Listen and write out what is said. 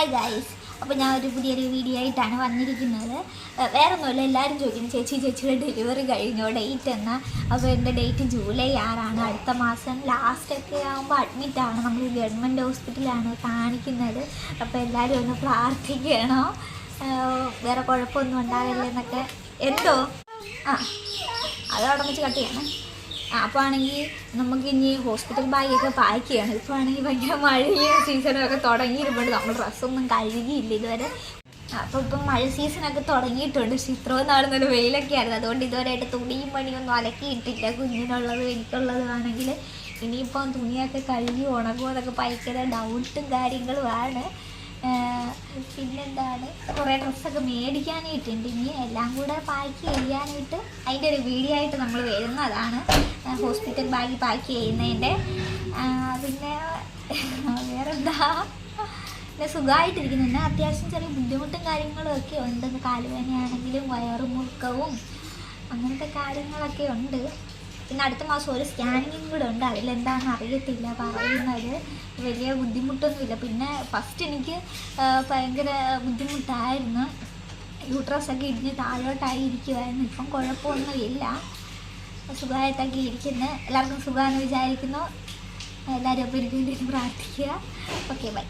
Hi guys, അപ്പോൾ ഞാൻ പുതിയൊരു വീഡിയോ ആയിട്ടാണ് വന്നിരിക്കുന്നത്. വേറെ ഒന്നുമില്ല, എല്ലാവരും ചോദിക്കുന്നു ചേച്ചിയുടെ ഡെലിവറി കഴിഞ്ഞോ, ഡേറ്റ് എന്നാ? അപ്പോൾ എൻ്റെ ഡേറ്റ് ജൂലൈ 6 അടുത്ത മാസം ലാസ്റ്റൊക്കെ ആകുമ്പോൾ അഡ്മിറ്റാണ്. നമ്മൾ ഗവൺമെൻറ് ഹോസ്പിറ്റലാണ് കാണിക്കുന്നത്. അപ്പോൾ എല്ലാവരും ഒന്ന് പ്രാർത്ഥിക്കണോ, വേറെ കുഴപ്പമൊന്നും ഉണ്ടാകില്ലെന്നൊക്കെ. എന്തോ അതവിടെ വെച്ച് കട്ട് ചെയ്യണം. അപ്പോൾ ആണെങ്കിൽ നമുക്ക് ഇനി ഹോസ്പിറ്റൽ ബാഗൊക്കെ പാക്ക് ചെയ്യണം. ഇപ്പോൾ ആണെങ്കിൽ ഭയങ്കര മഴയും സീസണൊക്കെ തുടങ്ങിയിട്ടുണ്ട്. നമ്മൾ ഡ്രസ്സൊന്നും കഴുകിയില്ല ഇതുവരെ. അപ്പോൾ ഇപ്പം മഴ സീസണൊക്കെ തുടങ്ങിയിട്ടുണ്ട്. പക്ഷേ ഇത്രയും നാൾ നല്ല വെയിലൊക്കെ ആയിരുന്നു. അതുകൊണ്ട് ഇതുവരെയായിട്ട് തുണിയും പണിയൊന്നും അലക്കിയിട്ടില്ല. കുഞ്ഞിനുള്ളതും എനിക്കുള്ളതുമാണെങ്കിൽ ഇനിയിപ്പം തുണിയൊക്കെ കഴുകി ഉണങ്ങുമോ എന്നൊക്കെ ഭയങ്കര ഡൗട്ടും കാര്യങ്ങളുമാണ്. പിന്നെന്താണ്, കുറേ ഡ്രസ്സൊക്കെ മേടിക്കാനായിട്ടുണ്ട്. ഇനി എല്ലാം കൂടെ പാക്ക് ചെയ്യാനായിട്ട് അതിൻ്റെ ഒരു വീഡിയോ ആയിട്ട് നമ്മൾ വരുന്നതാണ്, ഹോസ്പിറ്റൽ ബാഗ് പാക്ക് ചെയ്യുന്നതിൻ്റെ. പിന്നെ വേറെന്താ, പിന്നെ സുഖമായിട്ടിരിക്കുന്നു. പിന്നെ അത്യാവശ്യം ചെറിയ ബുദ്ധിമുട്ടും കാര്യങ്ങളും ഒക്കെ ഉണ്ട്. കാലുവേദനയാണെങ്കിലും വയറുമുറുക്കവും അങ്ങനത്തെ കാര്യങ്ങളൊക്കെ ഉണ്ട്. പിന്നെ അടുത്ത മാസം ഒരു സ്കാനിങ്ങും കൂടെ ഉണ്ട്. അതിലെന്താണെന്ന് അറിയത്തില്ല പറയുന്നത്. വലിയ ബുദ്ധിമുട്ടൊന്നുമില്ല. പിന്നെ ഫസ്റ്റ് എനിക്ക് ഭയങ്കര ബുദ്ധിമുട്ടായിരുന്നു. യൂട്രസൊക്കെ ഇടിഞ്ഞ് താഴോട്ടായി ഇരിക്കുമായിരുന്നു. ഇപ്പം കുഴപ്പമൊന്നുമില്ല, സുഖമായിട്ടൊക്കെ ഇരിക്കുന്നത്. എല്ലാവർക്കും സുഖമാണെന്ന് വിചാരിക്കുന്നു. എല്ലാവരും അപ്പോൾ എനിക്ക് വേണ്ടി പ്രാർത്ഥിക്കുക. Okay, by.